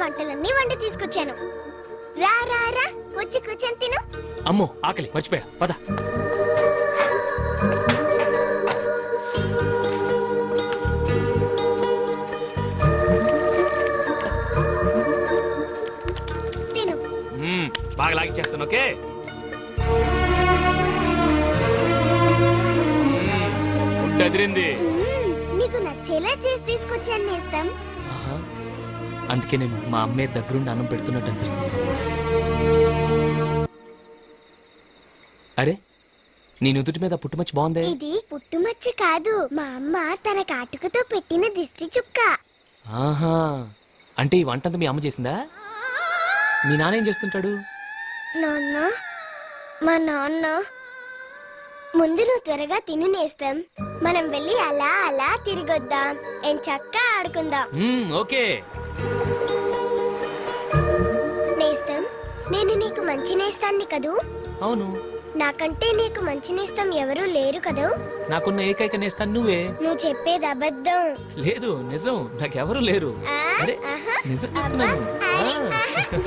వంటలన్నీ వండి తీసుకొచ్చాను. రా రా రా, వచ్చి కూర్చొని తిను. అమ్మో ఆకలి, మర్చిపోయా, పద. తిను. బాగా లాగిచ్చేస్తాను, ఓకే? ఫుడ్ అదిరింది. నీకు నచ్చేలా చేసి తీసుకొచ్చాను నేస్తం. అందుకే నేను మా అమ్మే దగ్గరుండి అన్నం పెడుతున్నట్టు అనిపిస్తుంది. అరే, నీ నుదుటి మీద పుట్టుమచ్చి బాగుంది. ఇది పుట్టుమచ్చ కాదు, మా అమ్మ తన కాటుకతో పెట్టిన దిష్టి చుక్క. ఆహా, అంటే ఈ వంటంతా మీ అమ్మ చేసిందా? మీ నాన్న ఏం చేస్తుంటాడు? నాన్న, మా నాన్న. ముందు నువ్వు త్వరగా తిను నేస్తం, మనం వెళ్ళి అలా అలా తిరిగొద్దాం, చక్కగా ఆడుకుందాం. ఓకే నేస్తం, నేను నీకు మంచి నేస్తాన్ని కదూ? అవును. నాకంటే నీకు మంచి నేస్తం ఎవరూ లేరు కదూ? నాకున్న ఏకైక నేస్తాను నువ్వే. నువ్వు చెప్పేది అబద్ధం. లేదు, నిజం, నాకెవరూ లేరు. అరే, నిజం చెప్తున్నాను.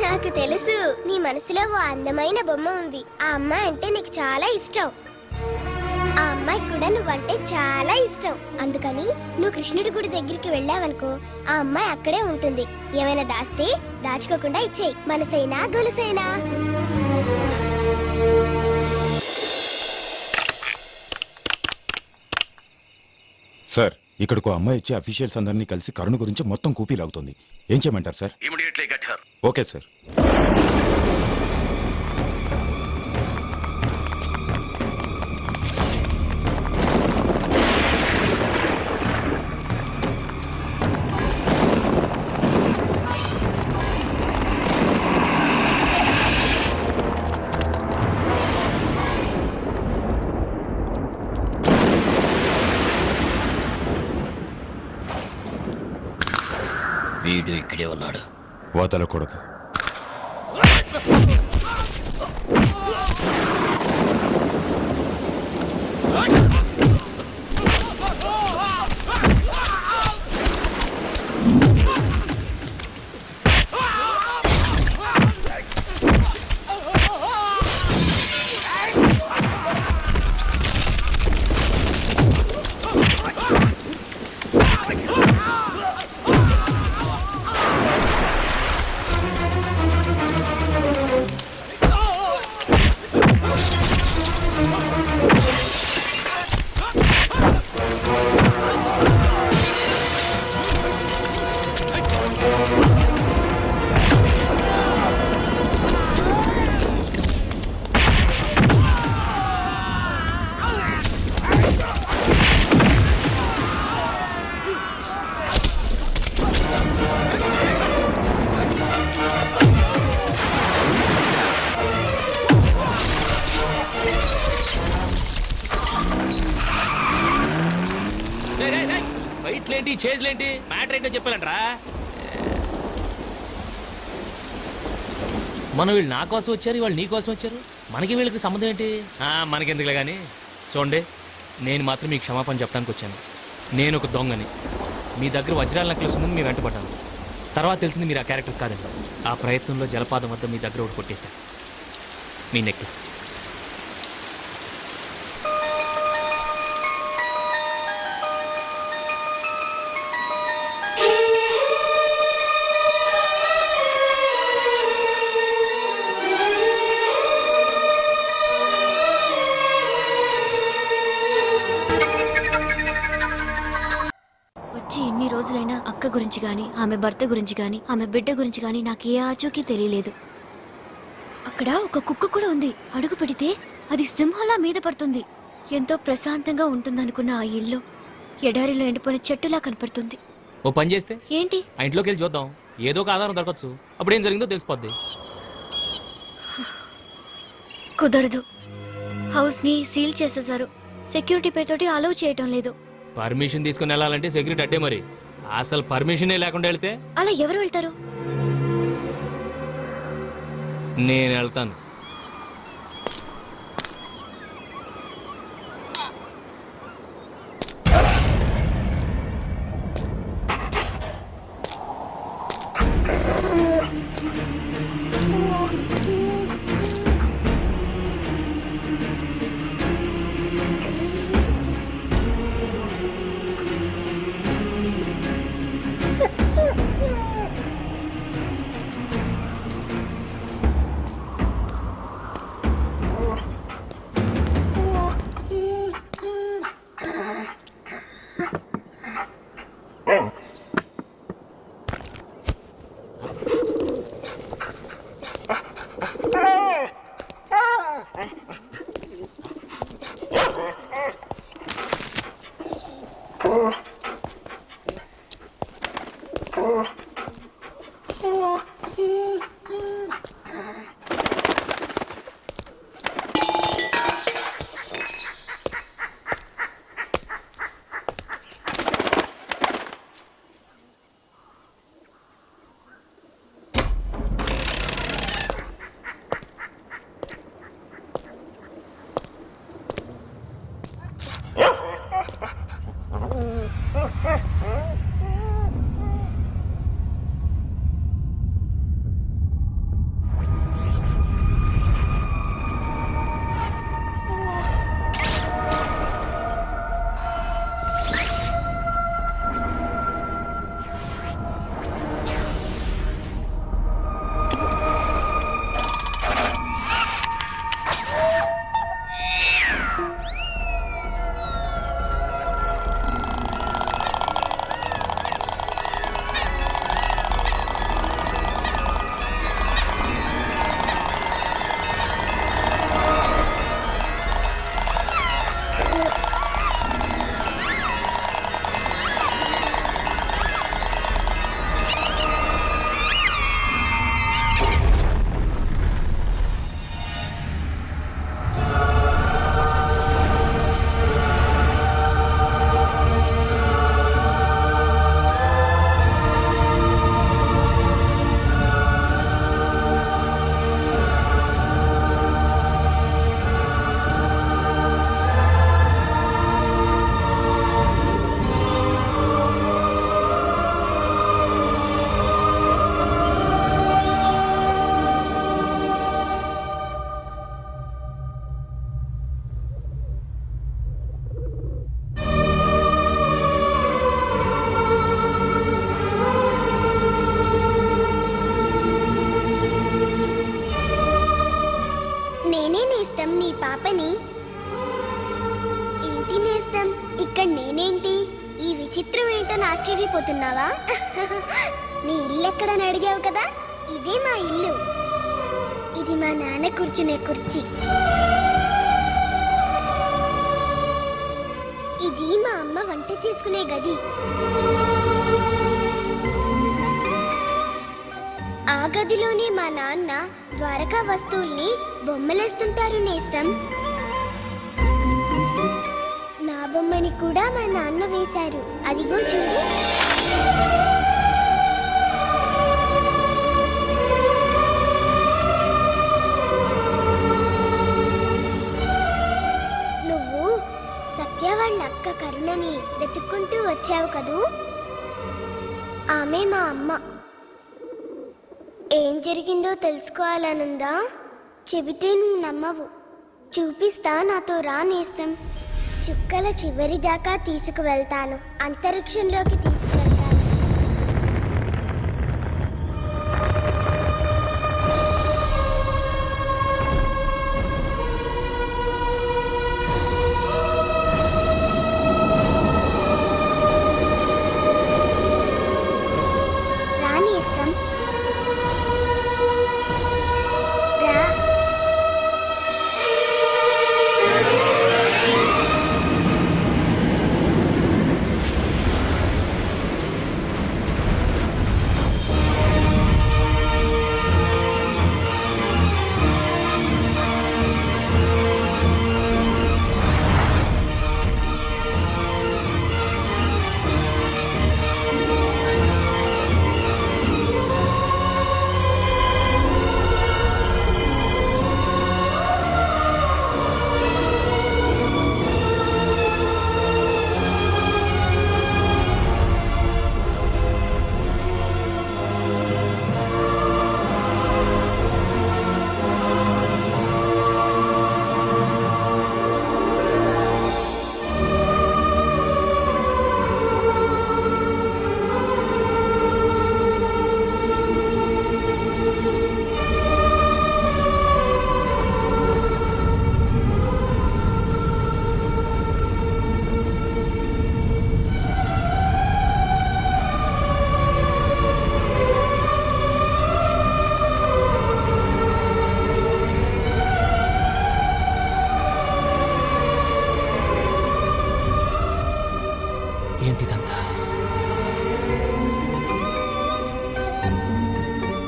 నాకు తెలుసు, నీ మనసులో ఓ అందమైన బొమ్మ ఉంది. ఆ అమ్మాయి అంటే నీకు చాలా ఇష్టం. ఆ అమ్మాయి కూడా నువ్వంటే చాలా ఇష్టం. అందుకని నువ్వు కృష్ణుడి గుడి దగ్గరికి వెళ్ళావనుకో, ఆ అమ్మాయి అక్కడే ఉంటుంది. ఏమైనా దాస్తే దాచుకోకుండా ఇచ్చేయి, మనసైనా గొలుసైనా. సార్, ఇక్కడికి అమ్మాయి ఇచ్చే అఫీషియల్స్ అందరినీ కలిసి కరుణ గురించి మొత్తం కూపీ లాగుతుంది. ఏం చేయమంటారు sir? Immediately get her. Okay sir. వీడు ఇక్కడే ఉన్నాడు. వదలకూడదు. ఫైట్లేంటి, చేజ్లేంటి, మ్యాటర్ ఏంటో చెప్పాలంటరా? మనం వీళ్ళు నా కోసం వచ్చారు, వాళ్ళు నీ కోసం వచ్చారు. మనకి వీళ్ళకి సంబంధం ఏంటి? మనకెందుకులే కానీ. చూడండి, నేను మాత్రం మీకు క్షమాపణ చెప్పడానికి వచ్చాను. నేను ఒక దొంగని. మీ దగ్గర వజ్రాల నెక్లెస్ ఉందని మీ వెంట పడ్డాను. తర్వాత తెలిసింది మీరు ఆ క్యారెక్టర్స్ కాదండి. ఆ ప్రయత్నంలో జలపాతం వద్ద మీ దగ్గర ఒకటి కొట్టేశాను, మీ నెక్లెస్. ఎన్ని రోజులైనా అక్క గురించి గాని, ఆమె భర్త గురించి గాని, ఆమె బిడ్డ గురించి గాని నాకు ఏ ఆచూకీ తెలియలేదు. అక్కడ ఒక కుక్క కూడా ఉంది. అడుగు పెడితే అది సింహంలా మీద పడుతుంది. ఎంతో ప్రశాంతంగా ఉంటుందనుకున్న ఆ ఇల్లు ఎడారిలో ఎండిపోయిన చెట్టులా కనపడుతుంది. ఓ పని చేస్తే ఏంటి? ఆ ఇంట్లోకి వెళ్ళి చూద్దాం, ఏదో ఒక ఆధారం దొరకచ్చు. అప్పుడు ఏం జరిగిందో తెలిసిపోద్ది. కుదరదు. హౌస్ ని సీల్ చేసేశారు. సెక్యూరిటీ పేరుతోటి అలౌ చేయటం లేదు. పర్మిషన్ తీసుకుని వెళ్ళాలంటే సెక్యూరిటీ అడ్డే. మరి అసలు పర్మిషనే లేకుండా వెళ్తే? అలా ఎవరు వెళ్తారు? నేను వెళ్తాను. నేనే నేస్తం నీ పాపని. ఏంటి నేస్తం, ఇక్కడ నేనేంటి? ఈ విచిత్రం ఏంటో ఆశ్చర్యపోతున్నావా? నీ ఇల్లు ఎక్కడని అడిగావు కదా, ఇదే మా ఇల్లు. ఇది మా నాన్న కూర్చునే కుర్చీ. ఇది మా అమ్మ వంట చేసుకునే గది. ఆ గదిలోనే మా నాన్న ద్వారకా వస్తువుల్ని బొమ్మలేస్తుంటారు నేస్తం. నా బొమ్మని కూడా మా నాన్న వేశారు, అదిగో చూడు. నువ్వు సత్య వాళ్ళ అక్క కరుణని వెతుక్కుంటూ వచ్చావు కదూ, ఆమె మా అమ్మ. ఏం జరిగిందో తెలుసుకోవాలనుందా? చెబితే నువ్వు నమ్మవు. చూపిస్తా, నాతో రా నేస్తం. చుక్కల చివరి దాకా తీసుకువెళ్తాను, అంతరిక్షంలోకి తీసుకువెళ్తాను. రా నేస్తం, రా.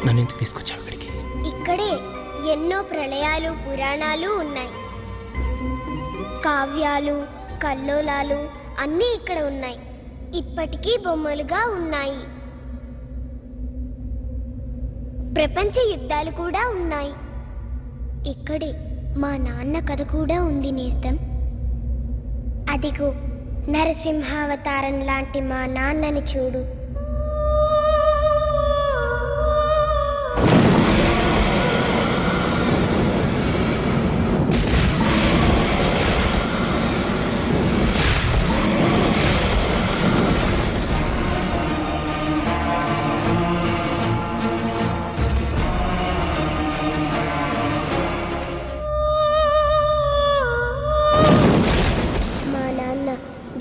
నన్ను ఎందుకు తీసుకొచ్చావు ఇక్కడికి? ఇక్కడే ఎన్నో ప్రళయాలు పురాణాలు ఉన్నాయి. కావ్యాలు కల్లోలాలు అన్నీ ఇక్కడ ఉన్నాయి. ఇప్పటికీ బొమ్మలుగా ఉన్నాయి. ప్రపంచ యుద్ధాలు కూడా ఉన్నాయి. ఇక్కడే మా నాన్న కథ కూడా ఉంది నేస్తం. అదిగో నరసింహావతారం లాంటి మా నాన్నని చూడు.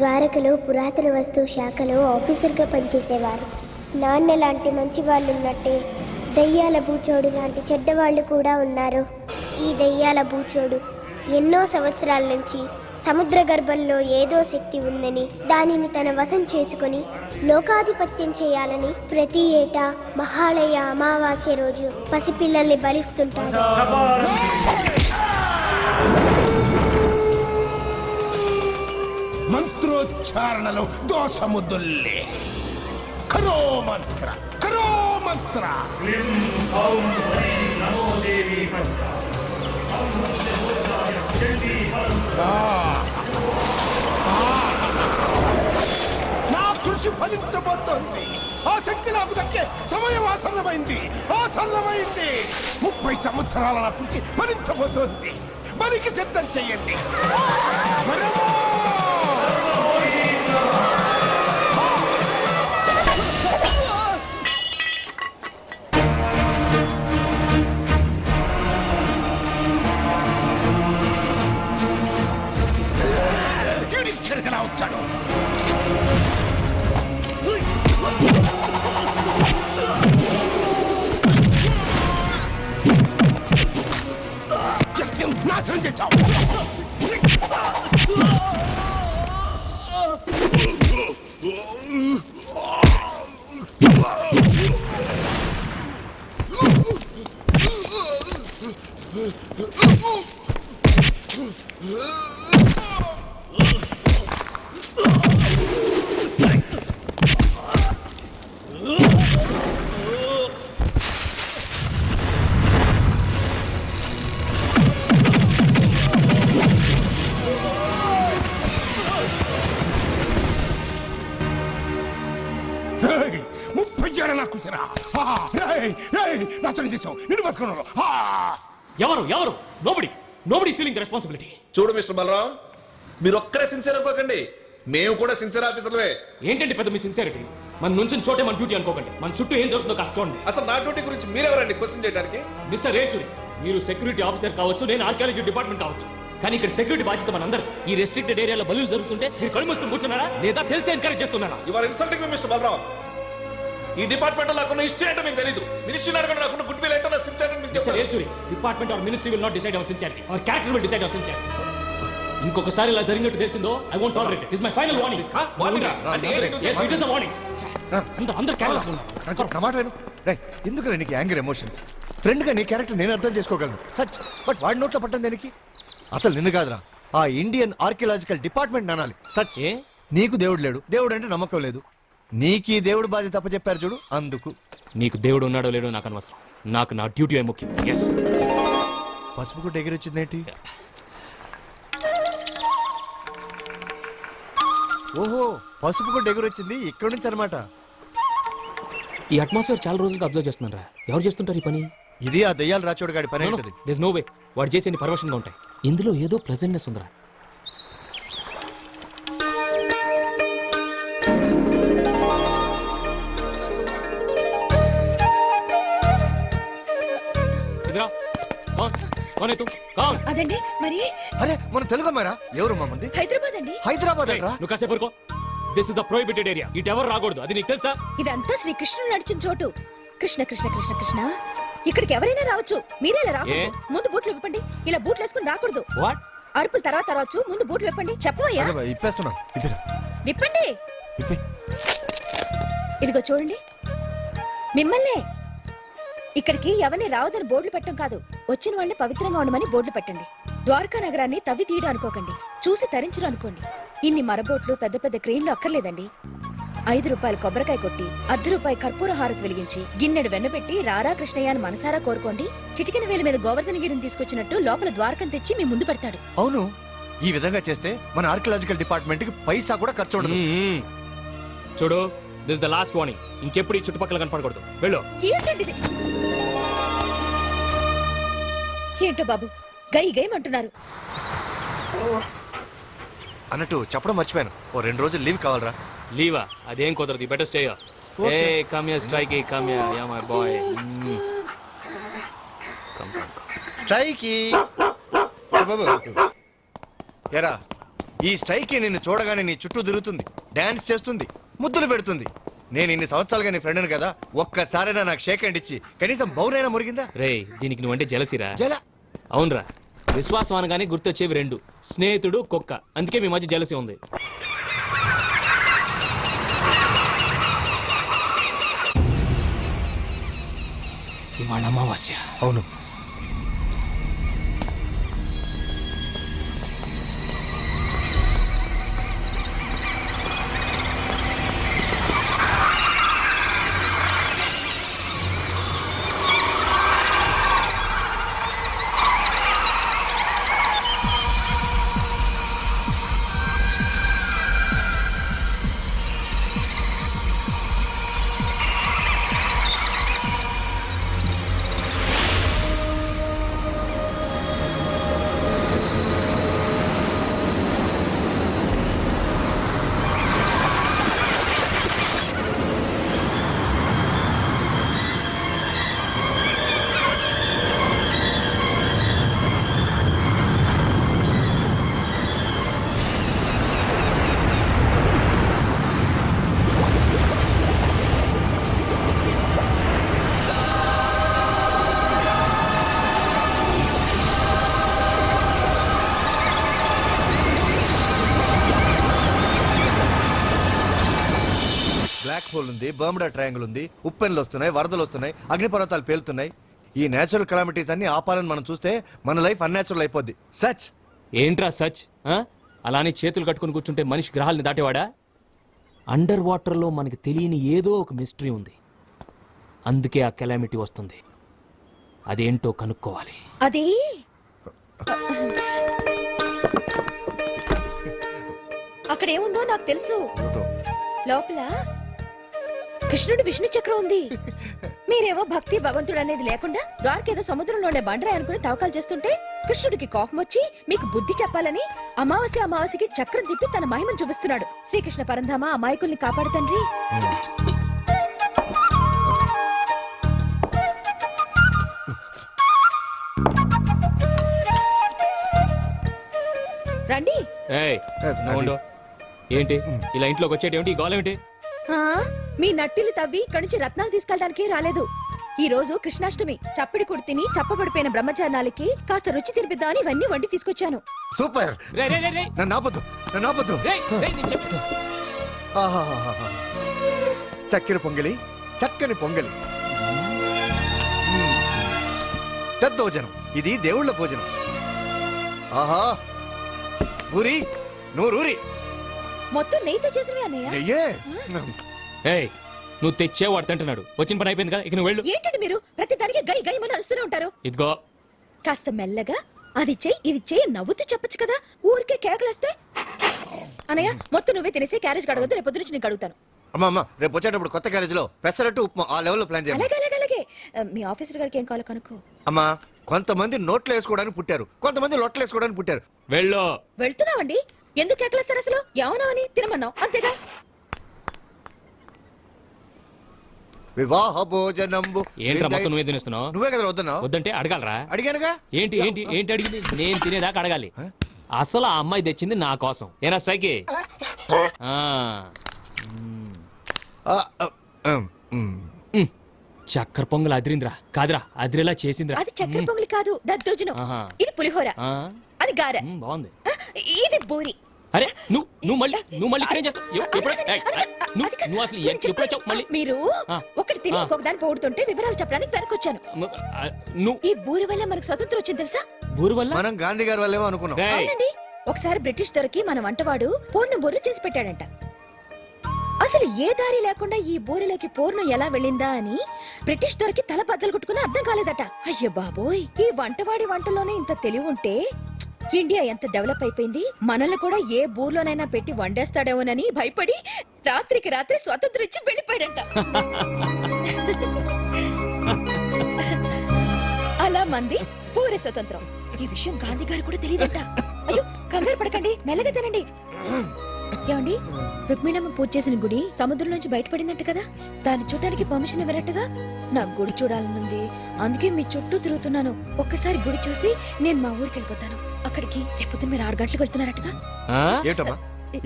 ద్వారకలో పురాతన వస్తువు శాఖలో ఆఫీసర్గా పనిచేసేవారు. నాన్న లాంటి మంచి వాళ్ళు ఉన్నట్టే దయ్యాల బూచోడు లాంటి చెడ్డవాళ్ళు కూడా ఉన్నారు. ఈ దయ్యాల బూచోడు ఎన్నో సంవత్సరాల నుంచి సముద్ర గర్భంలో ఏదో శక్తి ఉందని, దానిని తన వశం చేసుకుని లోకాధిపత్యం చేయాలని ప్రతి ఏటా మహాలయ అమావాస్య రోజు పసిపిల్లల్ని బలిస్తుంటాడు. మంత్రోచ్చారణలో దోషముద్దుల్లే. కరో మంత్ర కరో మంత్ర. నా కృషి ఫలించబోతోంది. ఆ శక్తి నాకు దక్కే సమయం ఆసన్నమైంది. 30 సంవత్సరాల నా కృషి ఫలించబోతోంది. బలికి సిద్ధం చెయ్యండి. ఇక్కడికి వచ్చాడు. నాశనం చేశావు. ఎవరు ఎవరు నోబడి ఫీలింగ్ రెస్పాన్సిబిలిటీ. చూడు మిస్టర్ బలరాం, మీరు ఒక్కరే సిన్సియర్ అనుకోకండి, మేము కూడా సిన్సియర్ ఆఫీసర్లే. ఏంటంటే పెద్ద మీ సిన్సియారిటీ? మన నుంచి చోటే మన డ్యూటీ అనుకోకండి. మన చుట్టూ ఏం జరుగుతుందో కాస్త చూడండి. అసలు నా డ్యూటీ గురించి మీరెవరండి క్వశ్చన్ చేయడానికి? మిస్టర్ రేచూరి, మీరు సెక్యూరిటీ ఆఫీసర్ కావచ్చు, నేను ఆర్కియాలజీ డిపార్ట్మెంట్ కావచ్చు, కానీ ఇక్కడ సెక్యూరిటీ బాధ్యత మనందరూ. ఈ రెస్ట్రిక్టెడ్ ఏరియాలో బలులు జరుగుతుంటే మీరు కళ్ళు మూసుకొని కూర్చున్నారా లేదా తెలిసి ఎంకరేజ్ చేస్తున్నారా? You are insulting me mister Balaram. ఈ డిపార్ట్మెంట్ లో నాకున్న హిస్టరీ ఏంటో మీకు తెలియదు. మినిస్ట్రీ అడగండి నాకున్న గుడ్ విల్ ఏంటో, నా సిన్సియారిటీ మీకు చెప్తాను. రేచూరి, department or ministry will not decide our sincerity. Our character will decide our sincerity. ఇంకొకసారి ఇలా జరిగినట్టు తెలిసిందో I want tolerate it. This my final warning. yes it is a warning. అందరూ కేర్లెస్ ఉన్నారు. టమాటో ఎందుకు నీకు యాంగర్ ఎమోషన్? ఫ్రెండ్ గా నీ క్యారెక్టర్ నేను అర్థం చేసుకోగలను సచ్, బట్ వాడి నోట్లో పట్టం దేనికి? అసలు నిన్ను కాదురా, ఆ ఇండియన్ ఆర్కియలాజికల్ డిపార్ట్మెంట్ అనాలి. సచ్, నీకు దేవుడు లేడు, దేవుడు అంటే నమ్మకం లేదు. నీకు ఈ దేవుడు బాధ్యత తప్పచెప్పారు చూడు, అందుకు. నీకు దేవుడు ఉన్నాడో లేడో నాకు అనవసరం. నాకు నా డ్యూటీ ముఖ్యం. ఎస్. పసుపు గుడ్డ ఎగిరొచ్చిందేంటి? ఓహో, పసుపు గుడ్డ ఎగురొచ్చింది ఇక్కడి నుంచి అనమాట. ఈ అట్మాస్ఫియర్ చాలా రోజులుగా అబ్జర్వ్ చేస్తున్నారా? ఎవరు చేస్తుంటారు ఈ పని? ఇది ఆ దయ్యాలు రాచోడు గాడి పని ఉంటుంది. దేర్ నో వే వాడు చేసేది పర్వర్షన్ గా ఉంటాయి. ఇందులో ఏదో ప్రెజెంట్నెస్ ఉందిరా. ఇదిరా అదండి మరి. అరే మన తెలుగు అమ్మారా? ఎవరు మంది? హైదరాబాద్ అండి. హైదరాబాద్ అంటారా? నువ్వు కాసేపు ఊరుకో. This is the prohibited area. ఇటు ఎవరు రాకూడదు. అది నీకు తెలుసా? ఇదంతా శ్రీకృష్ణుడు నడిచిన చోటు. కృష్ణ కృష్ణ కృష్ణ కృష్ణ. ఇక్కడికి ఎవరైనా రావచ్చు, మీరేలా రాకూడదు. ముందు బూట్లు విప్పండి. ఇలా బూట్లు వేసుకుని రాకూడదు. వాట్? అరుపులు తర్వాత రావచ్చు, ముందు బూట్లు విప్పండి. చెప్పవయ్యా. ఇప్పేస్తున్నా. విప్పండి. ఇదిగో చూడండి, మిమ్మల్నే. ఇక్కడికి ఎవరిని రావదని బోర్డులు పెట్టడం కాదు, వచ్చిన వాళ్ళని పవిత్రంగా ఉండమని బోర్డులు పెట్టండి. ద్వారకా నగరాన్ని తవ్వి తీయడం అనుకోకండి, చూసి తరించడం అనుకోండి. ఇన్ని మరబోట్లు పెద్ద పెద్ద క్రెయిన్లు అక్కర్లేదండి. 5 రూపాయలు కొబ్బరికాయ కొట్టి, ₹1 కర్పూర హారతి వెలిగించి, గిన్నెడు వెన్నపెట్టి రారా కృష్ణయ్య అని మనసారా కోరుకోండి. చిటికిన వేలు మీద గోవర్ధనగిరిని తీసుకొచ్చినట్టు లోపల ద్వారకం తెచ్చి మీ ముందు పెడతాడు. అవును, ఈ విధంగా చేస్తే మన ఆర్కియలాజికల్ డిపార్ట్మెంట్ కి పైసా కూడా ఖర్చు ఉండదు. చూడు, దిస్ ద లాస్ట్ వార్నింగ్. ఇంకెప్పుడు ఈ చుట్టుపక్కల కనపడకూడదు. వెళ్ళు. ఏంటండి ఇది? ఏంటో బాబు, గై గైమంటున్నారు. అన్నట్టు చెప్పడం మర్చిపోయాను, ఓ 2 రోజులు లీవ్ కావాలరా. లీవా? అదేం కుదరదు. Better stay. ఏ come here Strikey, come here. Yeah my boy. Come come come. Strikey బాబు, ఎరా ఈ స్ట్రైకి నిన్ను చూడగానే నీ చుట్టూ తిరుగుతుంది, డాన్స్ చేస్తుంది, ముద్దులు పెడుతుంది. నేను ఇన్ని సంవత్సరాలుగా నీ ఫ్రెండ్ని కదా, ఒక్కసారైనా నాకు షేక్ హ్యాండ్ ఇచ్చి కనీసం బౌనైనా మురిగిందా? రేయ్, దీనికి నువ్వంటే జలసిరా? జల అవునరా, విశ్వాసం అనగానే గుర్తొచ్చేవి 2: స్నేహితుడు, కుక్క. అందుకే మీ మధ్య జలసి ఉంది. ఇవాళ అమావాస్య. అవును, బ్లాక్ హోల్ ఉంది, బర్ముడా ట్రయాంగిల్ ఉంది, ఉప్పెన్లు వస్తున్నాయి, వరదలు వస్తున్నాయి, అగ్నిపర్వతాలు పేలుతున్నాయి. ఈ నేచురల్ కలామిటీస్ అన్ని ఆపాలని మనం చూస్తే మన లైఫ్ అన్నేచురల్ అయిపోద్ది. సచ్ ఏంట్రా సచ్? అలానే చేతులు కట్టుకుని కూర్చుంటే మనిషి గ్రహాలని దాటేవాడా? అండర్ వాటర్లో మనకి తెలియని ఏదో ఒక మిస్టరీ ఉంది. అందుకే ఆ కెలామిటీ వస్తుంది. అదేంటో కనుక్కోవాలి. అది అక్కడ ఏముందో నాకు తెలుసు. లోపల కృష్ణుడు విష్ణు చక్రం ఉంది. మీరేమో భక్తి భగవంతుడు అనేది లేకుండా ద్వారకేదో సముద్రంలో ఉండే బండరాయి అనుకుని తవ్వకాలు చేస్తుంటే కృష్ణుడికి కోపం వచ్చి మీకు బుద్ధి చెప్పాలని అమావాస్యకి చక్రం తిప్పి తన మహిమను చూపిస్తున్నాడు. శ్రీకృష్ణ పరంధామ అమాయకుల్ని కాపాడు తండ్రి. రండి. ఏయ్, నువ్వు ఉండు. ఏంటి ఇలా ఇంట్లోకి వచ్చేటేమిటి? ఈ గోలేమిటి? ఆ, మీ నట్టిలు తవ్వి ఇక్కడి నుంచి రత్నాలు తీసుకెళ్ళడానికి రాలేదు. ఈ రోజు కృష్ణాష్టమి. చప్పిడి కుడి తిని చప్పబడిపోయిన బ్రహ్మచారాలకి కాస్త రుచి తినిపిద్దామని ఇవన్నీ వండి తీసుకొచ్చాను. సూపర్. రేయ్, రేయ్, రేయ్, రేయ్. నన్ను ఆపొద్దు, నన్ను ఆపొద్దు. రేయ్, రేయ్, నేను చెప్పేది. ఆహాహాహా. చక్కెర పొంగలి, చక్కని పొంగలి, దద్దోజనం. ఇది దేవుళ్ళ భోజనం. ఆహా, ఊరి నువ్వు రూరి. మొత్తం నెయ్యితో చేసినవి అన్నయ్య. నెయ్యే. ఏయ్, నువ్వు తెచ్చే వాడు తింటున్నాడు. వచ్చిన పని అయిపోయింది కదా, ఇక నువ్వు వెళ్ళు. ఏంటండి మీరు ప్రతి దానికి గై గై అని అరుస్తూనే ఉంటారు. ఇదిగో, కాస్త మెల్లగా అది చెయ్యి ఇది చెయ్యి నవ్వుతూ చెప్పొచ్చు కదా. ఊరికే కేకలేస్తే. అన్నయ్య, మొత్తం నువ్వే తినేసి క్యారేజ్ కడగొద్దు, రేపు పొద్దు నుంచి నీకు అడుగుతాను. అమ్మా, రేపు వచ్చేటప్పుడు కొత్త క్యారేజ్ లో పెసరట్టు ఉప్మా ఆ లెవెల్లో ప్లాన్ చేయాలి. అలాగే అలాగే అలాగే. మీ ఆఫీసర్ గారికి ఏం కావాలో కనుక్కో. అమ్మా, కొంతమంది నోట్లు వేసుకోవడానికి పుట్టారు, కొంతమంది లొట్టలు వేసుకోవడానికి పుట్టారు. వెళ్ళు. వెళ్తున్నావండి. ఎందుకు కేకలేస్తారు అసలు? ఏమన్నావని తినమన్నావు అంతేగా. వివాహ భోజనంబు. ఏంట్రా మొత్తం నువ్వే తినేస్తున్నావు? నువ్వే కదా వద్దన్నావు. వద్దంటే అడగాలరా? అడిగానుగా. ఏంటి ఏంటి ఏంటి అడిగింది? నేను తినేదాకా అడగాలి. అసలు ఆ అమ్మాయి తెచ్చింది నా కోసం. ఏనా స్ట్రైకి? చక్కెర పొంగల్ అదిరింద్రా. కాదురా, అదిరేలా చేసిందిరా. అది చక్కెర పొంగలి కాదు, దద్దోజనం. ఆహా. ఇది పులిహోర, ఆ, అది గారె, బాగుంది. ఇది బూరి. అరే నువ్వు మళ్ళీ ఇక్కడ ఏం చేస్తావు? నువ్వు అసలు ఎప్పుడు వచ్చావు మళ్ళీ మీరు ఆ. ఒకటి తిని ఇంకొక దాన్ని పోడుతుంటే వివరాలు చెప్పడానికి వెనకొచ్చాను. నువ్వు ఈ బూరి వల్ల మనకు స్వతంత్రం వచ్చింది తెలుసా? ఊరు వల్ల మనం గాంధీ గారి వల్లేమో అనుకున్నాం. రేయ్, అవునండి. ఒకసారి బ్రిటిష్ దొరికి మన వంటవాడు పూర్ణ బూరెలు చేసి పెట్టాడంట. అసలు ఏ దారి లేకుండా ఈ బూరెలోకి పూర్ణం ఎలా వెళ్ళిందా అని బ్రిటిష్ దొరికి తల బద్దలు కొట్టుకుని అర్థం కాలేదట. అయ్యో బాబోయ్, ఈ వంటవాడి వంటలోనే ఇంత తెలివి ఉంటే ఇండియా ఎంత డెవలప్ అయిపోయింది. మనల్ని కూడా ఏ బూర్లోనైనా పెట్టి వండేస్తాడేమోనని భయపడి రాత్రికి రాత్రి స్వతంత్రం ఇచ్చి వెళ్ళిపోయాడంట. అలా మంది పూరి స్వతంత్రం. ఈ విషయం గాంధీ గారు కూడా తెలియదంట. అయ్యో కంగారు పడకండి, మెల్లగా తినండి. ఏమండి, రుక్మిణమ్మ పూజ చేసిన గుడి సముద్రంలోంచి బయటపడిందంట కదా, దాన్ని చూడడానికి పర్మిషన్ ఇవ్వరట్టుగా? నాకు గుడి చూడాలనుంది, అందుకే మీ చుట్టూ తిరుగుతున్నాను. ఒక్కసారి గుడి చూసి నేను మా ఊరికి వెళ్ళిపోతాను. అక్కడికి రేపొద్దున మీరు 6 గంటలకు వెళ్తున్నారట్టుగా? ఆ? ఏమిటమ్మా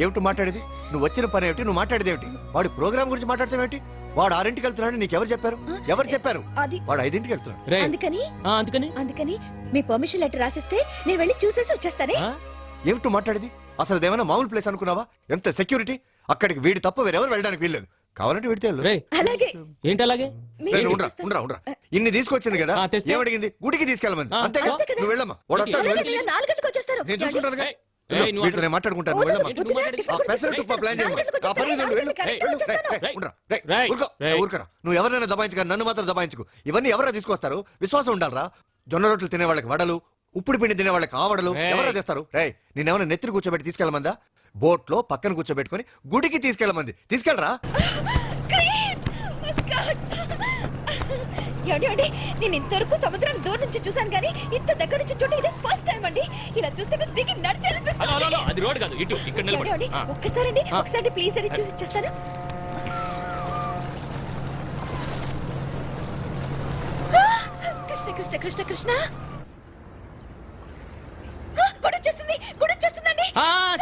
ఏమిటి మాట్లాడేది? నువ్వు వచ్చిన పని ఏమిటి? నువ్వు మాట్లాడేది ఏమిటి? వాడి ప్రోగ్రామ్ గురించి మాట్లాడతావేంటి? వాడు 6ంటికి వెళ్తున్నాడు, నీకెవరు చెప్పారు? ఎవరు చెప్పారు? అది వాడు 5ంటికి వెళ్తున్నాడు. రేయ్, అందుకని ఆ, అందుకని అందుకని మీ పర్మిషన్ లెటర్ రాసిస్తే నేను వెళ్ళి చూసేసి వచ్చేస్తానే. ఆ? ఏమిటో మాట్లాడేది? అసలు అదేమైనా మామూలు ప్లేస్ అనుకున్నావా? ఎంత సెక్యూరిటీ! అక్కడికి వీడి తప్ప వేరెవరు వెళ్ళడానికి వీల్లేదు. కావాలంటే వీడితే వెళ్ళు. రేయ్, అలాగే ఏంటి అలాగే మీరు రేయ్, ఉండరా ఉండరా ఉండరా. ఇన్ని తీసుకొచ్చింది కదా, ఆ, తెస్తే? ఏమడిగింది? గుడికి తీసుకెళ్ళమంది. ఆ, అంతేగా? అంతే కదా. నువ్వు వెళ్ళమ్మా. వాడు వస్తాడు, నువ్వు అలాగే వెళ్ళు. నేను 4 గంటలకు వచ్చేస్తాను. నేను చూసుకుంటానుగా. రేయ్, రేయ్, నువ్వు వీటితో నేను మాట్లాడుకుంటాను, నువ్వు వెళ్ళమ్మా. ఏంటి నువ్వు మాట్లాడేది? ఆ పెసర చుప్ప ప్లాన్ చేయమ్మా. ఆ పని మీద వెళ్ళు. రేయ్, వెళ్ళు. రేయ్, ఉండరా. రేయ్, రేయ్, ఊరుకో. రేయ్. ఊరుకోరా. నువ్వు ఎవరైనా దబాయించుగా, నన్ను మాత్రం దబాయించుకు. ఇవన్నీ ఎవరైనా తీసుకొస్తారు? విశ్వాసం ఉండాలరా. జొన్న రొట్టెలు తినే వాళ్ళకి వడలు, ఉప్పుడు పిండి తినే వాళ్ళకి ఆవడలు రేయ్. ఎవరైనా చేస్తారు? రేయ్, నిన్నేమైనా నెత్తిని కూర్చోబెట్టి తీసుకెళ్ళమందా? బోట్ లో పక్కన కూర్చోబెట్టుకొని గుడికి తీసుకెళ్ళమంది. తీసుకెళ్ళరా. ఏమండి, నేను ఇంతవరకు సముద్రాన్ని దూరం నుంచి చూసాను కానీ ఇంత దగ్గర నుంచి చూడండి ఇదే ఫస్ట్ టైం అండి. ఇలా చూస్తే దిగి హలో, హలో, హలో, నడిచాలనిపిస్తుంది. అది రోడ్ కాదు, ఇటు ఇక్కడ నిలబడి ఒక్కసారి ఒకసారి ప్లీజ్ అని చూసి ఇచ్చేస్తాను. కృష్ణ కృష్ణ కృష్ణ కృష్ణ. గుడి వచ్చేస్తుంది, గుడి వచ్చేస్తుందండి.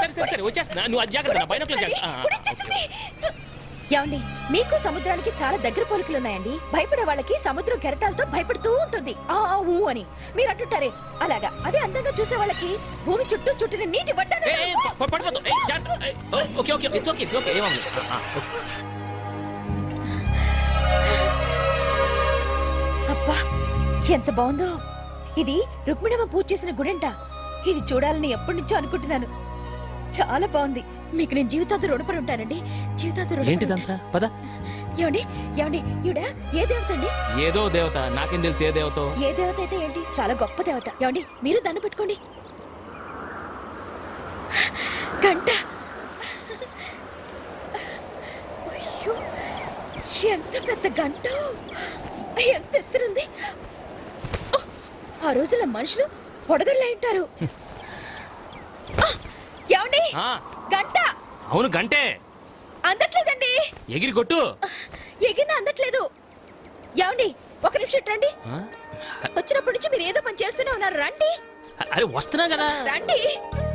సరే సరే సరే వచ్చేస్తున్నా. నువ్వు అది జాగ్రత్త, బైనాకులర్ జాగ్రత్త. గుడి వచ్చేసింది. ఏమండి, మీకు సముద్రానికి చాలా దగ్గర పోలికలు ఉన్నాయండి. భయపడే వాళ్ళకి సముద్రం కెరటాలతో భయపడుతూ ఉంటుంది. ఆ ఊ అని మీరు అంటుంటారే అలాగా. అదే అందంగా చూసే వాళ్ళకి భూమి చుట్టూ చుట్టిన నీటి వడ్డాను. పడిపోతావు. Okay okay it's okay it's okay ఏమవుతుంది. అబ్బా ఎంత బాగుందో. ఇది రుక్మిణమ్మ పూజ చేసిన గుడంట. ఇది చూడాలని ఎప్పటి నుంచో అనుకుంటున్నాను. చాలా బాగుంది. మీకు నేను జీవితాంతం రుణపడి ఉంటానండి. జీవితాంతం రుణపడి ఏంటిదంతా పద. ఏమండి ఏమండి ఈవిడ ఏ దేవత అండి? ఏదో దేవత, నాకేం తెలుసు ఏ దేవతో. ఏ దేవత అయితే ఏంటి, చాలా గొప్ప దేవత. ఏమండి మీరు దండం పెట్టుకోండి. గంట. అయ్యో ఎంత పెద్ద గంట, ఎంత ఎత్తునుంది. ఆ రోజుల మనుషులు పొడగల్లే ఉంటారు. ఏమండి ఆ, గంట అవును గంటే. అందట్లేదండి. ఎగిరి కొట్టు. ఎగిరిన అందట్లేదు. ఏమండి ఒక నిమిషం రండి. ఆ? వచ్చినప్పటి నుంచి మీరు ఏదో పని చేస్తూనే ఉన్నారు. రండి అరే వస్తున్నా కదా. రండి.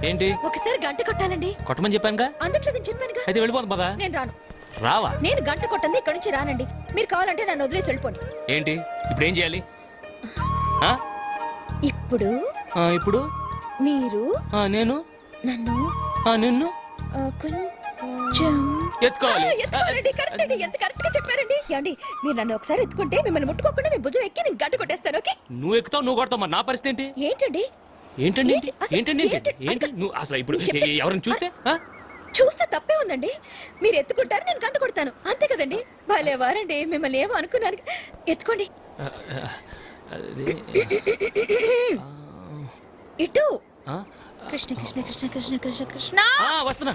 ఏంటి ఒకసారి గంట కొట్టాలండి. కొట్టమని చెప్పానుగా. అందట్లేదని చెప్పానుగా. అయితే వెళ్ళిపోతాం పదా. నేను రాను. రావా? నేను గంట కొట్టండి ఇక్కడ నుంచి రానండి. మీరు కావాలంటే నన్ను వదిలేసి వెళ్ళిపోండి. ఏంటి ఇప్పుడు ఏం చేయాలి? ఆ? ఇప్పుడు ఇప్పుడు మీరు నేను నన్ను నిన్ను కొంచెం ఎత్తుకోవాలి. ఎత్తుకోవాలండి. కరెక్ట్ అండి, ఎంత కరెక్ట్ గా చెప్పారండి. ఏమండి మీరు నన్ను ఒకసారి ఎత్తుకుంటే మిమ్మల్ని ముట్టుకోకుండా మీ భుజం ఎక్కి నేను గంట కొట్టేస్తాను. ఓకే? నువ్వు ఎక్కుతావు, నువ్వు కొడతావు, మరి నా పరిస్థితి ఏంటి? ఏంటండి ఏంటండి ఏంటి? అసలు ఏంటండి ఏంటి? ఏంటి నువ్వు అసలు ఇప్పుడు నేను చెప్పే- ఎవరైనా చూస్తే? ఆ? చూస్తే తప్పే ఉందండి. మీరు ఎత్తుకుంటారు, నేను గంట కొడతాను. అంతే కదండి. భలే వారండి, మిమ్మల్ని ఏమో అనుకున్నాను. ఎత్తుకోండి. అది, ఇటు ఆ? కృష్ణ కృష్ణ కృష్ణ కృష్ణ కృష్ణ కృష్ణ. వస్తున్నా.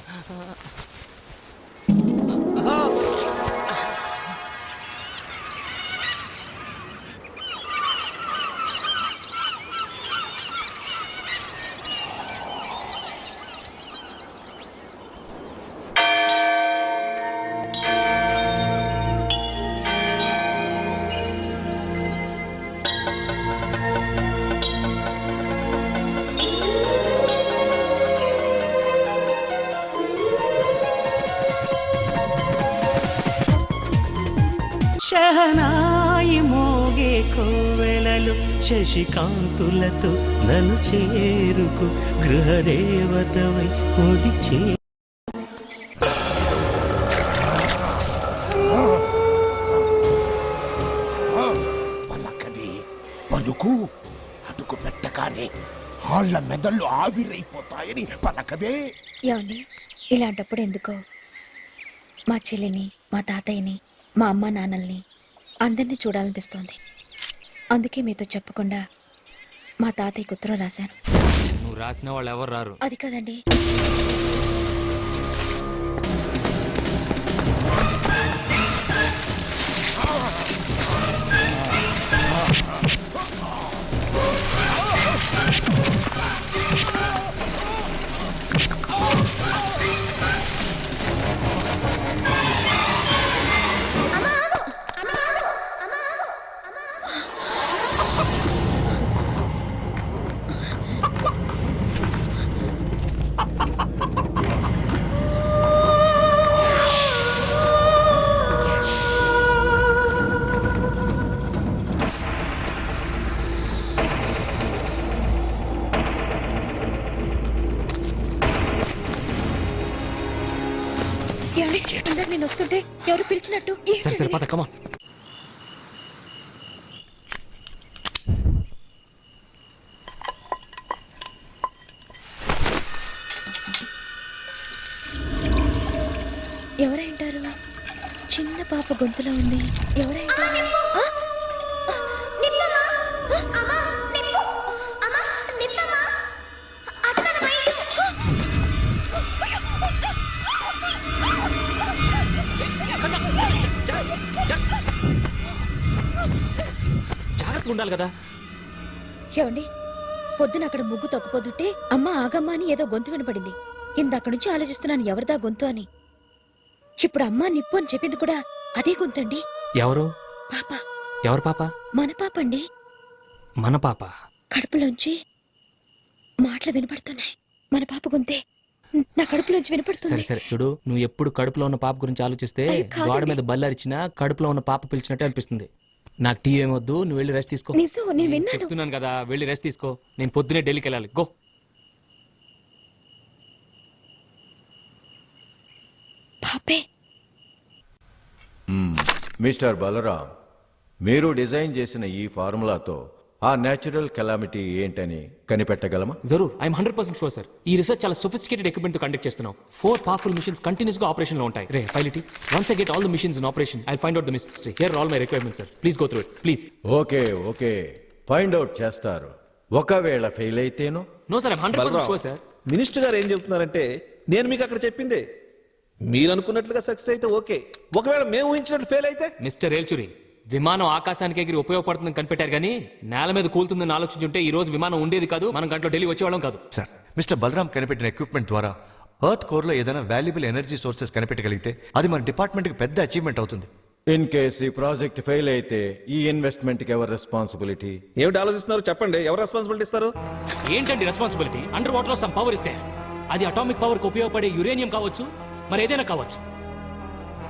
శహనాయి మోగే కోవెలలు శశికాంతులతో నన్ను చేరుకు గృహదేవతవై ఒడి చే పలుకు అడుగు పెట్టగానే వాళ్ళ మెదళ్ళు ఆవిరైపోతాయని పలకవే. ఏమండి ఇలాంటప్పుడు ఎందుకో మా చెల్లిని మా తాతయ్యని మా అమ్మ నాన్నల్ని అందరినీ చూడాలనిపిస్తోంది. అందుకే మీతో చెప్పకుండా మా తాతయ్యకు ఉత్తరం రాశాను. నువ్వు రాసిన వాళ్ళు ఎవరు రారు. అది కదండి, ఏమండి ఇందాక నేను వస్తుంటే ఎవరు పిలిచినట్టు సరే సరే పద కమా. ఎవరైంటారు? చిన్న పాప గొంతులో ఉంది. ఎవరైంటారు? ఆ? జాగ్రత్తగా ఉండాలి కదా. ఏమండి పొద్దున అక్కడ ముగ్గు తొక్కపోతుంటే అమ్మ ఆగమ్మ అని ఏదో గొంతు వినపడింది. ఇందాక నుంచి ఆలోచిస్తున్నాను ఎవరిదా గొంతు అని. ఇప్పుడు అమ్మ నిప్పు అని చెప్పింది కూడా అదే గొంతండి. ఎవరు? పాప. ఎవరు పాప? మన పాప అండి. మన పాప? కడుపులోంచి మాటలు వినపడుతున్నాయి. మన పాప గొంతే నా కడుపులోంచి సరే వినపడుతుంది. సరే చూడు, నువ్వు ఎప్పుడు కడుపులో ఉన్న పాప గురించి ఆలోచిస్తే అయ్యో, కాదండి. గోడ మీద బల్లరిచినా కడుపులో ఉన్న పాప పిలిచినట్టే అనిపిస్తుంది. నాకు టీ ఏమొద్దు, నువ్వు వెళ్ళి రెస్ట్ తీసుకో. నిజం నేను విన్నాను. చెప్తున్నాను కదా, వెళ్ళి రెస్ట్ తీసుకో. నేను పొద్దునే ఢిల్లీకి వెళ్ళాలి. గో. పాపే. మిస్టర్ బలరాం, మీరు డిజైన్ చేసిన ఈ ఫార్ములాతో ఆ నేచురల్ కెలామిటీ ఏంటని కనిపెట్టగలమా? జరూర్, ఐఎమ్ 100% షూర్ సార్. ఈ రీసెర్చ్ చాలా సొఫిస్టికేటెడ్ ఎక్విప్మెంట్ తో కండక్ట్ చేస్తున్నాం. 4 పవర్ఫుల్ మిషన్స్ కంటిన్యూస్ గా ఆపరేషన్ లో ఉంటాయి. రే file it. Once I get all the machines in operation I find out the mystery. Here all my requirements sir. Please go through it please. Okay okay, find out చేస్తారు. ఒకవేళ fail అయితేనో? No sir, I'm 100% sure sir. Minister గారు ఏం చెప్తున్నారంటే నేను మీకు అక్కడ చెప్పిందే మీరు అనుకున్నట్లుగా సక్సెస్ అయితే ఓకే, ఒకవేళ మేము ఊహించినట్లు ఫెయిల్ అయితే? మిస్టర్ ఏల్చురి, విమానం ఆకాశానికి ఎగిరి ఉపయోగపడుతుందని కనిపెట్టారు కానీ నేల మీద కూలుతుందని ఆలోచించుంటే ఈ రోజు విమానం ఉండేది కాదు, మనం గంటలో ఢిల్లీ వచ్చేవాళ్ళం కాదు. సార్, మిస్టర్ బలరాం కనిపెట్టిన ఎక్విప్మెంట్ ద్వారా ఎర్త్ కోర్ లో ఏదైనా వాల్యుబుల్ ఎనర్జీ సోర్సెస్ కనిపెట్టగలిగితే అది మన డిపార్ట్మెంట్ కి పెద్ద అచీవ్మెంట్ అవుతుంది. ఇన్ కేస్ ఈ ప్రాజెక్ట్ ఫెయిల్ అయితే ఈ ఇన్వెస్ట్మెంట్ కి ఎవరు రెస్పాన్సిబిలిటీ? ఏమిటి ఆలోచిస్తున్నారు చెప్పండి, ఎవరు రెస్పాన్సిబిలిటీ ఇస్తారు? ఏంటండి రెస్పాన్సిబిలిటీ? అండర్ వాటర్ లో సమ్ పవర్ ఇస్తే అది అటామిక్ పవర్ కు ఉపయోగపడే యురేనియం కావచ్చు, మరి ఏదైనా కావచ్చు.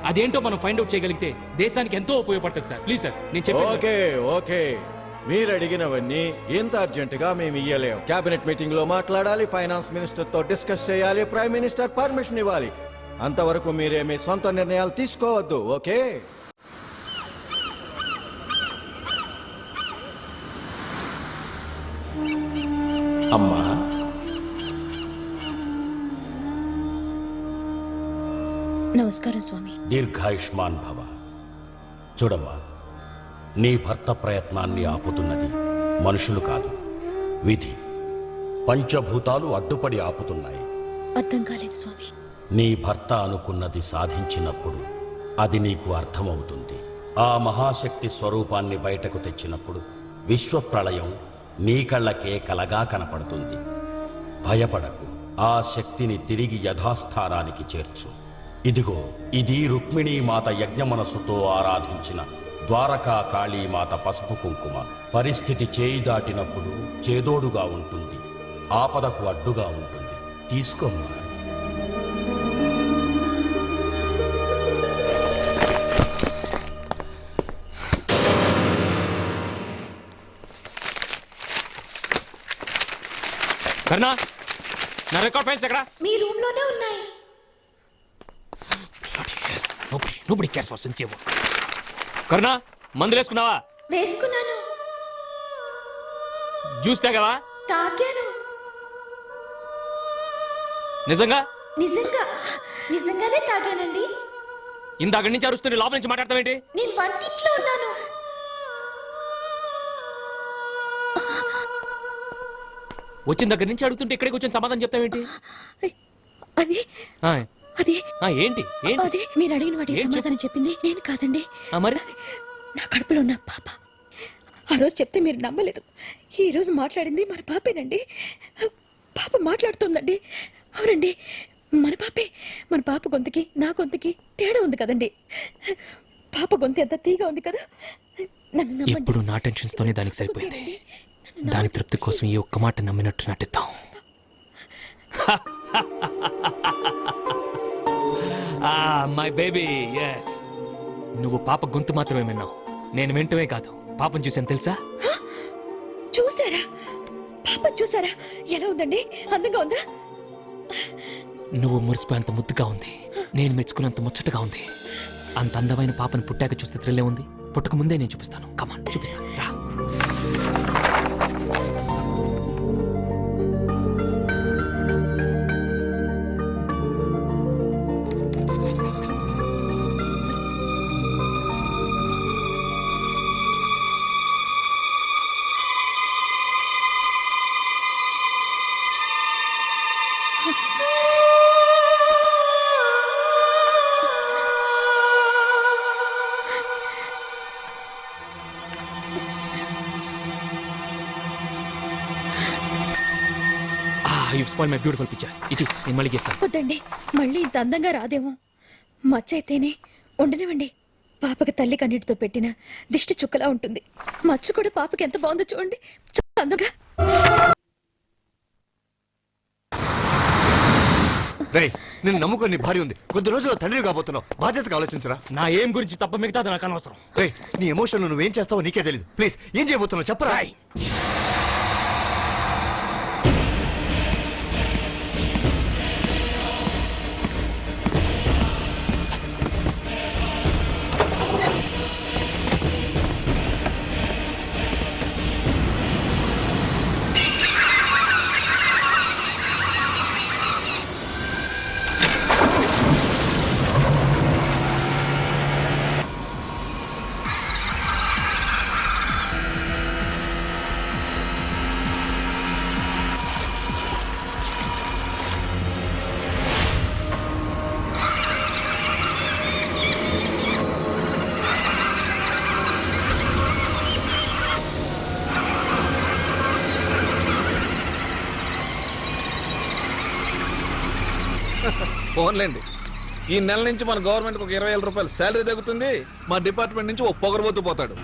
అదేంటో మనం ఫైండ్ అవుట్ చేయగలిగితే దేశానికి ఎంతో ఉపయోగపడుతుంది సార్. ప్లీజ్ సార్, నేను చెప్పేది. ఓకే ఓకే, మీరు అడిగినవన్నీ ఇంత అర్జెంట్ గా మేము ఇయ్యలేం. కేబినెట్ మీటింగ్ లో మాట్లాడాలి, ఫైనాన్స్ మినిస్టర్ తో డిస్కస్ చేయాలి, ప్రైమ్ మినిస్టర్ పర్మిషన్ ఇవ్వాలి. అంతవరకు మీరేమీ సొంత నిర్ణయాలు తీసుకోవద్దు. ఓకే? అమ్మా, నమస్కారం స్వామి. దీర్ఘాయుష్మాన్ భవ. చూడమ్మా, నీ భర్త ప్రయత్నాన్ని ఆపుతున్నది మనుషులు కాదు, విధి. పంచభూతాలు అడ్డుపడి ఆపుతున్నాయి. అర్థం కాలేదు స్వామి. నీ భర్త అనుకున్నది సాధించినప్పుడు అది నీకు అర్థమవుతుంది. ఆ మహాశక్తి స్వరూపాన్ని బయటకు తెచ్చినప్పుడు విశ్వప్రళయం నీ కళ్ళకే కలగా కనపడుతుంది. భయపడకు, ఆ శక్తిని తిరిగి యథాస్థానానికి చేర్చు. ఇదిగో, ఇది రుక్మిణీమాత యజ్ఞమనస్సుతో ఆరాధించిన ద్వారకా కాళీమాత పసుపు కుంకుమ. పరిస్థితి చేయి దాటినప్పుడు చేదోడుగా ఉంటుంది, ఆపదకు అడ్డుగా ఉంటుంది. తీసుకోమ్మా. కర్ణా, నా రికార్డ్ ఫైల్స్ ఎక్కడ? మీ రూమ్ లోనే ఉన్నాయి. Nobody cares for sincere work. కర్ణా, మందులు వేసుకున్నావా? వేసుకున్నాను. జ్యూస్ తాగావా? తాగాను. నిజంగా? నిజంగానే తాగానండి. ఇందాక నుంచి అరుస్తుంటే లోపల నుంచి మాట్లాడతావేంటి? నేను వంటింట్లో ఉన్నాను. వచ్చిన దగ్గర నుంచి అడుగుతుంటే ఇక్కడికి వచ్చిన సమాధానం చెప్తావేంటి? అది ఆ, అది ఏంటి ఏంటి? అది మీరు అడిగిన వాటి ఏం చెప్పు? సమాధానం చెప్పింది నేను కాదండి. మరి నా కడుపులో ఉన్న పాప. ఆ రోజు చెప్తే మీరు నమ్మలేదు. ఈ రోజు మాట్లాడింది మన పాపేనండి. పాప మాట్లాడుతుందండి. అవునండి, మన పాపే. మన పాప గొంతుకి నా గొంతుకి తేడా ఉంది కదండి. పాప గొంతు ఎంత తీగా ఉంది కదా. నన్ను నమ్మండి. ఎప్పుడు నా టెన్షన్స్ తోనే దానికి సరిపోయింది. దాని తృప్తి కోసం ఈ ఒక్క మాట నమ్మినట్టు నటిద్దాం. My baby, yes. నువ్వు పాప గొంతు మాత్రమే విన్నావు, నేను వింటమే కాదు పాపం చూసాను తెలుసా? చూసారా? పాపం చూసారా? ఎలా ఉందండి? అందంగా ఉందా? నువ్వు మురిసిపోయేంత ముద్దుగా ఉంది, నేను మెచ్చుకున్నంత ముచ్చటగా ఉంది. అంత అందమైన పాపను పుట్టాక చూస్తే థ్రిల్లే ఉంది. పుట్టక ముందే నేను చూపిస్తాను. కమాన్, చూపిస్తాను రా. You've spoiled my beautiful picture. ఇటు నేను మళ్ళీ చేస్తాను. వద్దండి, మళ్ళీ ఇంత అందంగా రాదేమో. మచ్చ అయితేనే ఉండనివ్వండి. పాపకి తల్లి కన్నీటితో పెట్టిన దిష్టి చుక్కలా ఉంటుంది. మచ్చ కూడా పాపకి ఎంత బాగుందో చూడండి. చాలా అందంగా. రేయ్, నేను నమ్ముకొని నీ భార్య ఉంది. కొద్ది రోజుల్లో తండ్రి కాబోతున్నావు. బాధ్యతగా ఆలోచించరా. నా ఏం గురించి తప్ప మిగతాది నాకు అనవసరం. రేయ్, నీ ఎమోషన్ నువ్వేం చేస్తావో నీకే తెలియదు. ప్లీజ్, ఏం చేయబోతున్నావు చెప్పరా. ఫోన్లేండి, ఈ నెల నుంచి మన గవర్నమెంట్కి ఒక 20,000 రూపాయలు శాలరీ తగ్గుతుంది. మా డిపార్ట్మెంట్ నుంచి ఓ పొగరబోతు పోతాడు.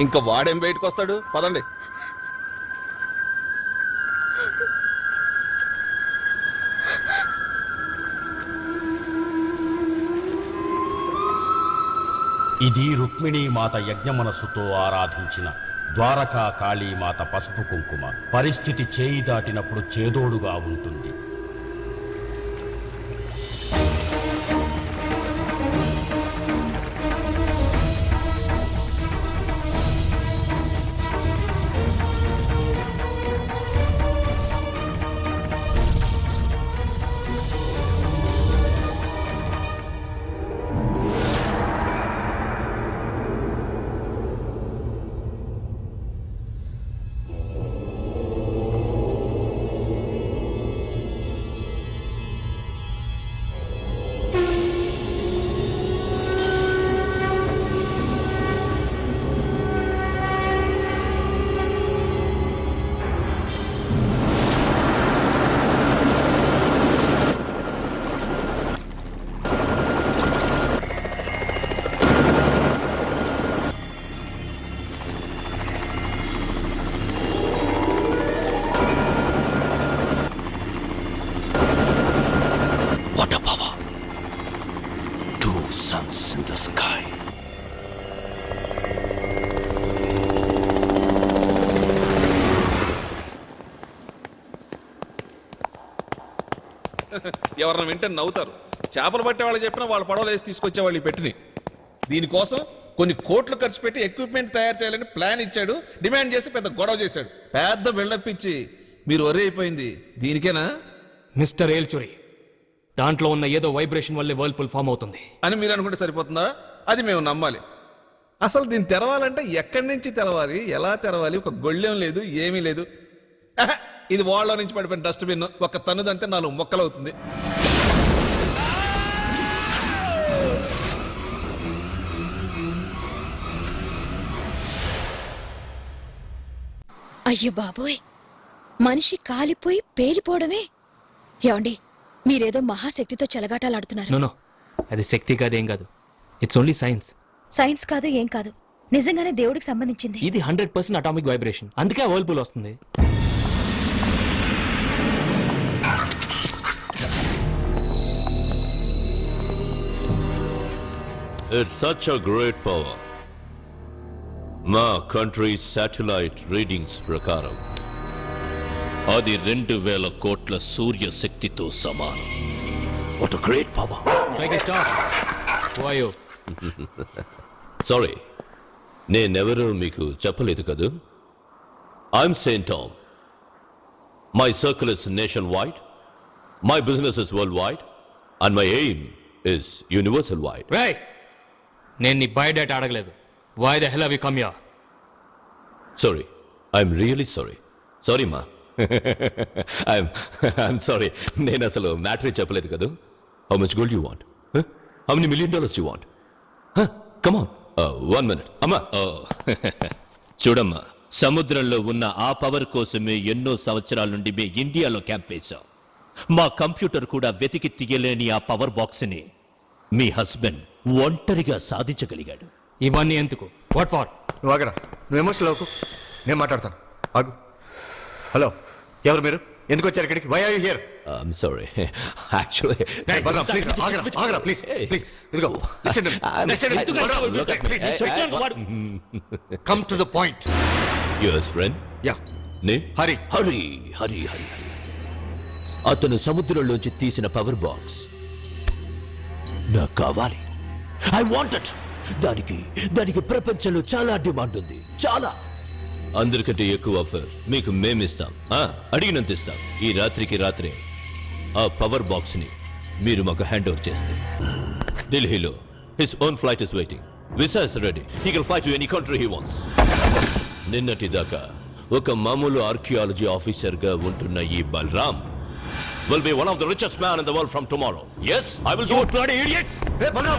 ఇంకా వాడేం బయటకు వస్తాడు? పదండి. ఇది రుక్మిణీమాత యజ్ఞమనస్సుతో ఆరాధించిన ద్వారకా కాళీమాత పసుపు కుంకుమ. పరిస్థితి చేయి దాటినప్పుడు చేదోడుగా ఉంటుంది. What a power! 2 suns in the sky. ఎవరన్నా వింటే నవ్వుతారు. చేపలు పట్టే వాళ్ళు చెప్పినా వాళ్ళ పడవలు వేసి తీసుకొచ్చేవాళ్ళు ఈ పెట్టిని. దీనికోసం కొన్ని కోట్లు ఖర్చు పెట్టి ఎక్విప్మెంట్ తయారు చేయాలని ప్లాన్ ఇచ్చాడు. డిమాండ్ చేసి పెద్ద గొడవ చేశాడు. పెద్ద బిల్డప్ ఇచ్చి మీరు వరి అయిపోయింది దీనికేనా మిస్టర్ ఏల్చురి, దాంట్లో ఉన్న ఏదో వైబ్రేషన్ వల్లే వర్ల్పూల్ ఫామ్ అవుతుంది అని మీరు అనుకుంటే సరిపోతుందా? అది మేము నమ్మాలి. అసలు దీన్ని తెరవాలంటే ఎక్కడి నుంచి తెరవాలి, ఎలా తెరవాలి? ఒక గొళ్ళెం లేదు, ఏమీ లేదు. ఇది వాళ్ళ నుంచి పడిపోయిన డస్ట్బిన్. ఒక తన్నుదంతే 4 మొక్కలు అవుతుంది. అయ్యో బాబోయ్, మనిషి కాలిపోయి పేలిపోవడమే. ఏమండి, మీరేదో మహాశక్తితో చెలగాటాలాడుతున్నారు. నో, అది శక్తి కాదేం కాదు. It's only science. సైన్స్ కాదు, ఏం కాదు, నిజంగానే దేవుడికి సంబంధించింది. ఇది 100% అటామిక్ వైబ్రేషన్. అందుకే వర్ల్పూల్ వస్తుంది. It's such a great power. మా కంట్రీ శాటిలైట్ రీడింగ్స్ ప్రకారం అది 2000 కోట్ల సూర్య శక్తితో సమానం. What a great power. Sorry, నేనెవరో మీకు చెప్పలేదు కదూ. I'm Saint Tom. My circle is nation wide, my business is world wide, and my aim is universal wide. నేను నీ బయోడేటా అడగలేదు. Why the hell have you come here? Sorry. I'm really sorry. Sorry, ma. I'm sorry. నేను అసలు మ్యాటరీ చెప్పలేదు కదా. How much gold you want? Huh? How many $1 million you want? Huh? Come on. 1 minute. అమ్మా. చూడమ్మా, సముద్రంలో ఉన్న ఆ పవర్ కోసమే ఎన్నో సంవత్సరాల నుండి మేము ఇండియాలో క్యాంప్ వేశాం. మా కంప్యూటర్ కూడా వెతికి తీయలేని ఆ పవర్ బాక్స్ని మీ హస్బెండ్ ఒంటరిగా సాధించగలిగాడు. ఇవన్నీ ఎందుకు? What for? నువ్వు ఆగరా, నువ్వు ఎమోషనల్ అవ్వకు, నేను మాట్లాడతాను. ఆగు. హలో, ఎవరు మీరు? ఎందుకు వచ్చారు ఇక్కడికి? Why are you here? I'm sorry. Actually please ఆగరా, ప్లీజ్ ప్లీజ్. ఇదిగో, come to the point. Your friend? Yeah. Name? Hari. Hari Hari Hari Hari. అతను సముద్రంలోంచి తీసిన పవర్ బాక్స్ నాకు కావాలి. I want it. దానికి ప్రపంచంలో చాలా డిమాండ్ ఉంది. చాలా. అందరికంటే ఎక్కువ ఆఫర్ మీకు మేమిస్తాం. అడిగినంత ఇస్తాం. ఈ రాత్రే ఆ పవర్ బాక్స్ ని మీరు మాకు హ్యాండ్ ఓవర్ చేస్తే ఢిల్లీలో his own flight is waiting. Visa is ready. He can fly to any country he wants. నిన్నటి దాకా ఒక మామూలు ఆర్కియాలజీ ఆఫీసర్ గా ఉంటున్న ఈ Balram will be one of the richest man in the world from tomorrow. Yes, I will do it. Bloody idiot! Hey, Balram,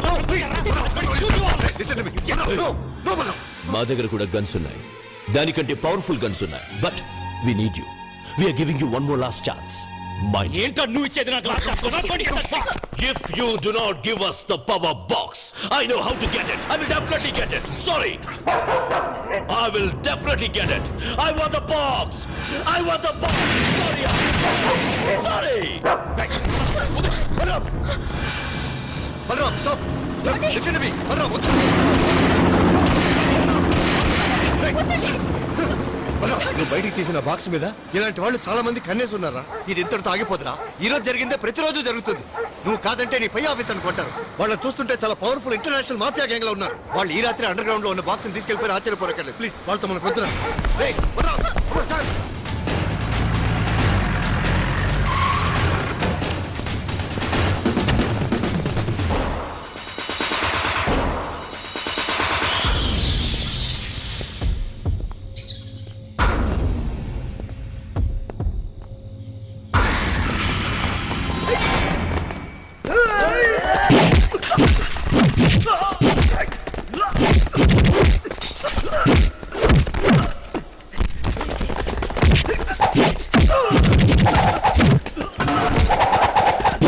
no, please. Listen to me. No, Balram. మా దగ్గర కూడా గన్స్ ఉన్నాయి, దానికంటే powerful guns ఉన్నాయి. But we need you. We are giving you one more last chance. Mind. ఏంటో నువ్వు ఇచ్చేది నాకు last chance. If you do not give us the power box, I know how to get it. I will definitely get it. Sorry. I will definitely get it. I want the box. I want the box. Sorry. Sorry. Balram, stop. listen to me. Balaram, వద్దు. బలరాం, నువ్వు బయటికి తీసిన box మీద ఇలాంటి వాళ్ళు చాలా మంది కన్నేసి ఉన్నారా? ఇది ఇంతటితో ఆగిపోతురా? ఈ రోజు జరిగిందే ప్రతిరోజు జరుగుతుంది. నువ్వు కాదంటే నీ పై ఆఫీస్ అనుకుంటారు. వాళ్ళని చూస్తుంటే చాలా పవర్ఫుల్ ఇంటర్నేషనల్ మాఫియా గ్యాంగ్ లో ఉన్నారు. వాళ్ళు ఈ రాత్రి అండర్ గ్రౌండ్ లో ఉన్న బాక్స్ తీసుకెళ్లిపోయి ఆశ్చర్యపోరకండి ప్లీజ్. వాళ్ళతో మనకు వద్దురా.